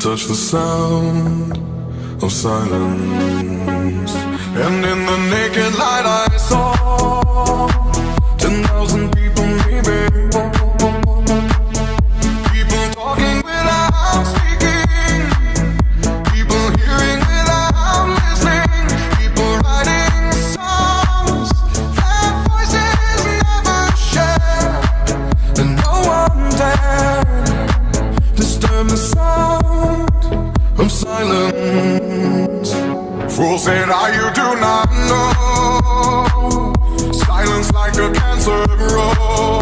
touch the sound of silence, and in the naked light I saw 10,000 people, maybe. People talking without speaking, people hearing without listening, people writing songs that voices never share, and no one dared disturb the sound of silence. Fools said, you do not know. Silence like a cancer grows.